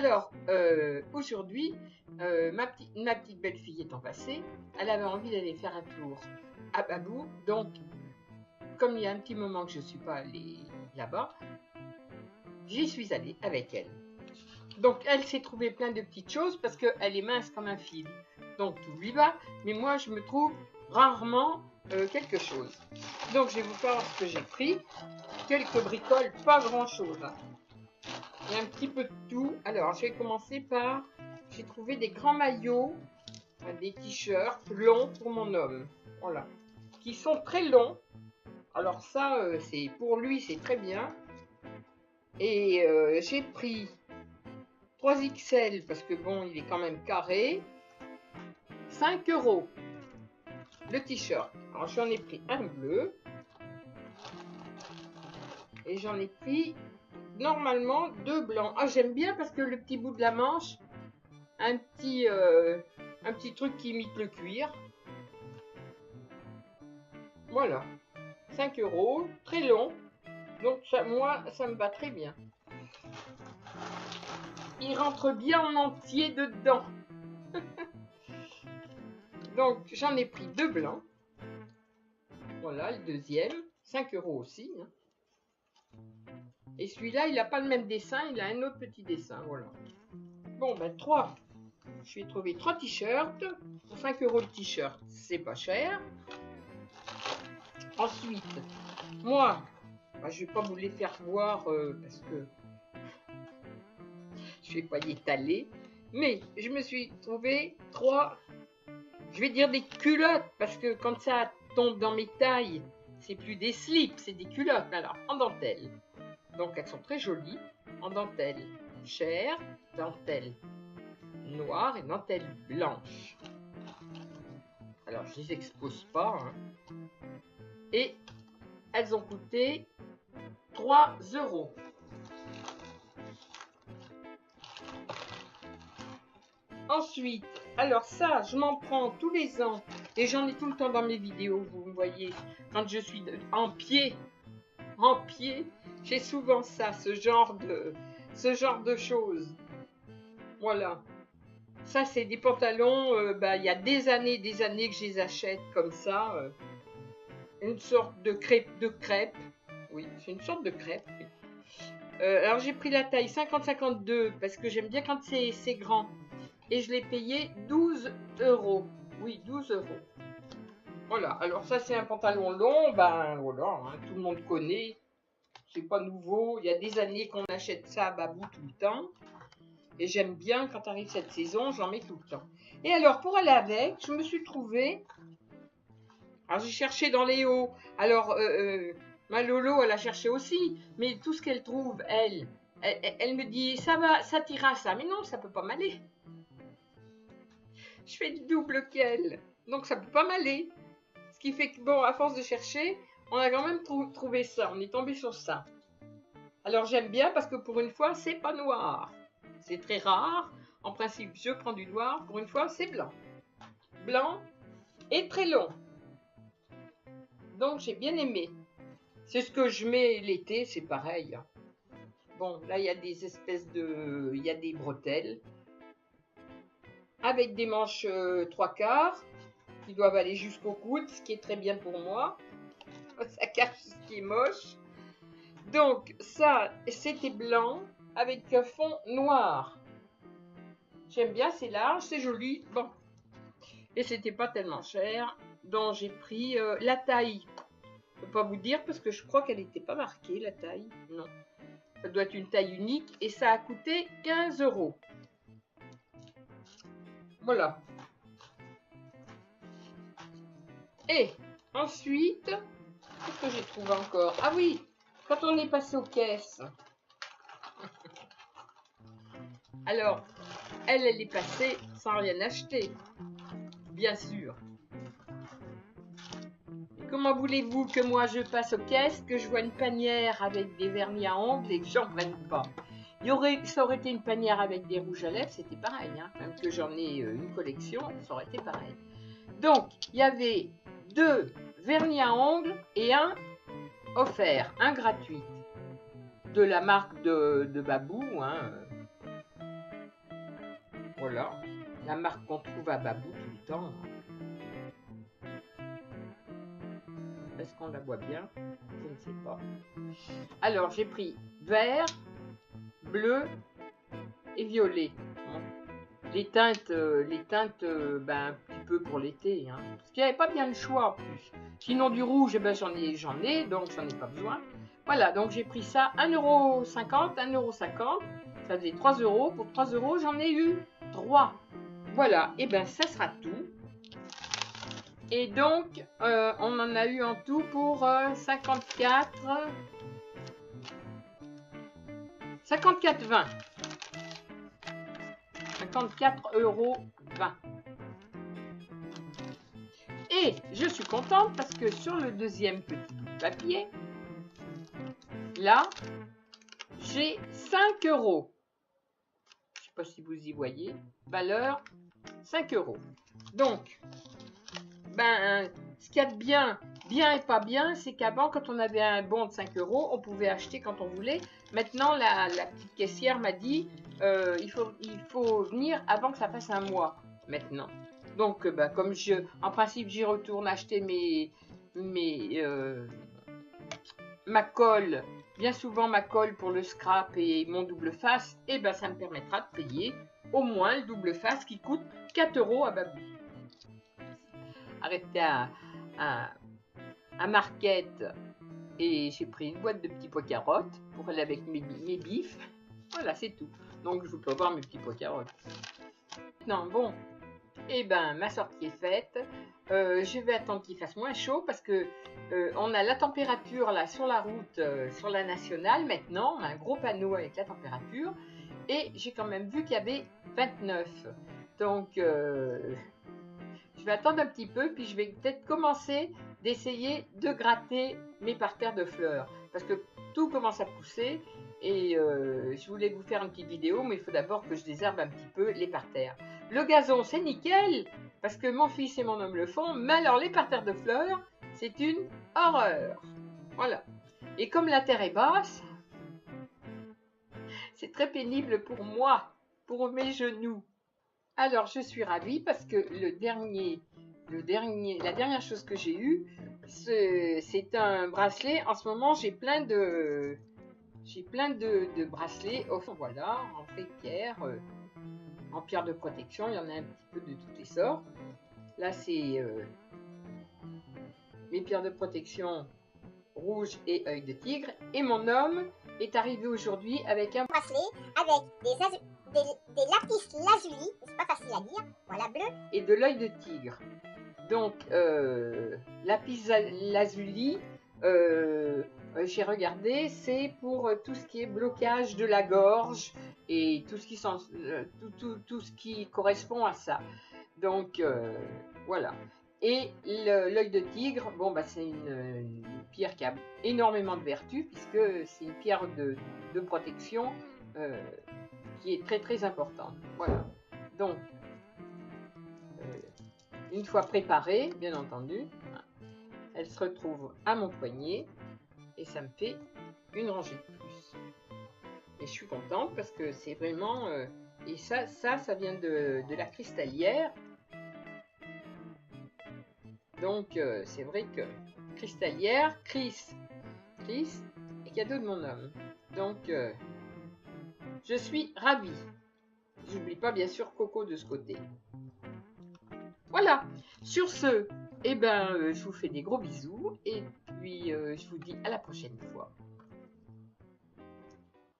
Alors, aujourd'hui, ma petite belle-fille étant passée, elle avait envie d'aller faire un tour à Babou. Donc, comme il y a un petit moment que je ne suis pas allée là-bas, j'y suis allée avec elle. Donc, elle s'est trouvée plein de petites choses parce qu'elle est mince comme un fil. Donc, tout lui va. Mais moi, je me trouve rarement quelque chose. Donc, je vais vous faire ce que j'ai pris. Quelques bricoles, pas grand-chose. Il y a un petit peu de tout. Alors, je vais commencer par... J'ai trouvé des grands maillots, des t-shirts longs pour mon homme. Voilà. Qui sont très longs. Alors ça, c'est pour lui, c'est très bien. Et j'ai pris 3XL parce que bon, il est quand même carré. 5 € le t-shirt. Alors j'en ai pris un bleu. Et j'en ai pris normalement 2 blancs. Ah, j'aime bien parce que le petit bout de la manche, un petit truc qui imite le cuir. Voilà. 5 €, très long. Donc ça, moi, ça me va très bien. Il rentre bien en entier dedans. Donc j'en ai pris 2 blancs. Voilà, le deuxième. 5 € aussi. Hein. Et celui-là, il n'a pas le même dessin, il a un autre petit dessin. Voilà. Bon, ben 3. Je vais trouver 3 t-shirts. Pour 5 € le t-shirt, c'est pas cher. Ensuite, moi, ben, je ne vais pas vous les faire voir parce que je ne vais pas y étaler. Mais je me suis trouvé 3, je vais dire des culottes, parce que quand ça tombe dans mes tailles, c'est plus des slips, c'est des culottes. Alors, en dentelle. Donc, elles sont très jolies. En dentelle chair, dentelle noire et dentelle blanche. Alors, je ne les expose pas. Hein. Et elles ont coûté 3 €. Ensuite, alors ça, je m'en prends tous les ans. Et j'en ai tout le temps dans mes vidéos, vous me voyez. Quand je suis en pied, j'ai souvent ça, ce genre de choses. Voilà. Ça, c'est des pantalons, il y a des années que je les achète comme ça. Une sorte de crêpe. Oui, c'est une sorte de crêpe. Alors, j'ai pris la taille 50-52 parce que j'aime bien quand c'est grand. Et je l'ai payé 12 €. Oui, 12 €. Voilà, alors ça, c'est un pantalon long. Ben voilà, hein, tout le monde connaît. C'est pas nouveau. Il y a des années qu'on achète ça à Babou tout le temps. Et j'aime bien quand arrive cette saison, j'en mets tout le temps. Et alors, pour aller avec, je me suis trouvée... Alors, j'ai cherché dans les hauts. Alors, ma Lolo, elle a cherché aussi. Mais tout ce qu'elle trouve, elle me dit, ça va, ça t'ira ça. Mais non, ça peut pas m'aller. Je fais du double qu'elle. Donc, ça peut pas m'aller. Ce qui fait que, bon, à force de chercher, on a quand même trouvé ça. On est tombé sur ça. Alors, j'aime bien parce que pour une fois, c'est pas noir. C'est très rare. En principe, je prends du noir. Pour une fois, c'est blanc. Blanc et très long. Donc, j'ai bien aimé. C'est ce que je mets l'été, c'est pareil. Bon, là, il y a des espèces de... Il y a des bretelles. Avec des manches 3/4 qui doivent aller jusqu'au coude, ce qui est très bien pour moi. Ça cache ce qui est moche. Donc, ça, c'était blanc avec un fond noir. J'aime bien, c'est large, c'est joli. Bon. Et c'était pas tellement cher. Donc, j'ai pris la taille. Je ne peux pas vous dire parce que je crois qu'elle n'était pas marquée, la taille. Non. Ça doit être une taille unique. Et ça a coûté 15 €. Voilà. Et ensuite, qu'est-ce que j'ai trouvé encore? Ah oui, quand on est passé aux caisses. Alors, elle est passée sans rien acheter. Bien sûr. Et comment voulez-vous que moi je passe aux caisses, que je vois une panière avec des vernis à ongles et que j'en prenne pas? Ça aurait été une panière avec des rouges à lèvres, c'était pareil. Hein. Même que j'en ai une collection, ça aurait été pareil. Donc, il y avait 2 vernis à ongles et un offert, un gratuit. De la marque de Babou. Hein. Voilà, la marque qu'on trouve à Babou tout le temps. Est-ce qu'on la voit bien? Je ne sais pas. Alors, j'ai pris vert, bleu et violet. Les teintes, ben, un petit peu pour l'été. Hein. Parce qu'il n'y avait pas bien le choix en plus. Sinon, du rouge, eh ben, j'en ai, donc j'en ai pas besoin. Voilà, donc j'ai pris ça 1,50 €, 1,50 €. Ça faisait 3 €. Pour 3 €, j'en ai eu 3. Voilà, et ben ça sera tout. Et donc, on en a eu en tout pour 54,20 €. 54,20 €. Et je suis contente parce que sur le deuxième petit bout de papier, là, j'ai 5 €. Je ne sais pas si vous y voyez. Valeur 5 €. Donc, ben, ce qu'il y a de bien et pas bien, c'est qu'avant, quand on avait un bon de 5 €, on pouvait acheter quand on voulait. Maintenant, la petite caissière m'a dit, il faut venir avant que ça fasse un mois, maintenant. Donc, ben, comme en principe, j'y retourne acheter ma colle, bien souvent ma colle pour le scrap et mon double face, et ben ça me permettra de payer au moins le double face qui coûte 4 € à Babou. Arrêté à Marquette et j'ai pris une boîte de petits pois carottes pour aller avec mes bifs. Voilà, c'est tout. Donc je peux avoir mes petits pois carottes. Non, bon, et ben ma sortie est faite. Je vais attendre qu'il fasse moins chaud parce que on a la température là sur la route, sur la nationale maintenant. On a un gros panneau avec la température et j'ai quand même vu qu'il y avait 29. Donc je vais attendre un petit peu puis je vais peut-être commencer d'essayer de gratter mes parterres de fleurs parce que tout commence à pousser et je voulais vous faire une petite vidéo mais il faut d'abord que je désherbe un petit peu les parterres. Le gazon c'est nickel parce que mon fils et mon homme le font, mais alors les parterres de fleurs c'est une horreur. Voilà. Et comme la terre est basse, c'est très pénible pour moi, pour mes genoux. Alors je suis ravie parce que la dernière chose que j'ai eue, c'est un bracelet. En ce moment j'ai plein de bracelets. Au fond, voilà, en fait pierre, en pierre de protection. Il y en a un petit peu de tous les sorts. Là c'est mes pierres de protection rouge et œil de tigre. Et mon homme est arrivé aujourd'hui avec un bracelet avec des lapis lazuli, c'est pas facile à dire, voilà, bleu. Et de l'œil de tigre. Donc, lapis lazuli, j'ai regardé, c'est pour tout ce qui est blocage de la gorge et tout ce qui correspond à ça. Donc, voilà. Et l'œil de tigre, bon, bah, c'est une pierre qui a énormément de vertus puisque c'est une pierre de protection qui est très très importante. Voilà. Donc, une fois préparée, bien entendu, elle se retrouve à mon poignet et ça me fait une rangée de plus. Et je suis contente parce que c'est vraiment... et ça vient de la cristallière. Donc, c'est vrai que cristallière, Chris est cadeau de mon homme. Donc, je suis ravie. J'oublie pas bien sûr Coco de ce côté. Voilà, sur ce, eh ben, je vous fais des gros bisous et puis je vous dis à la prochaine fois.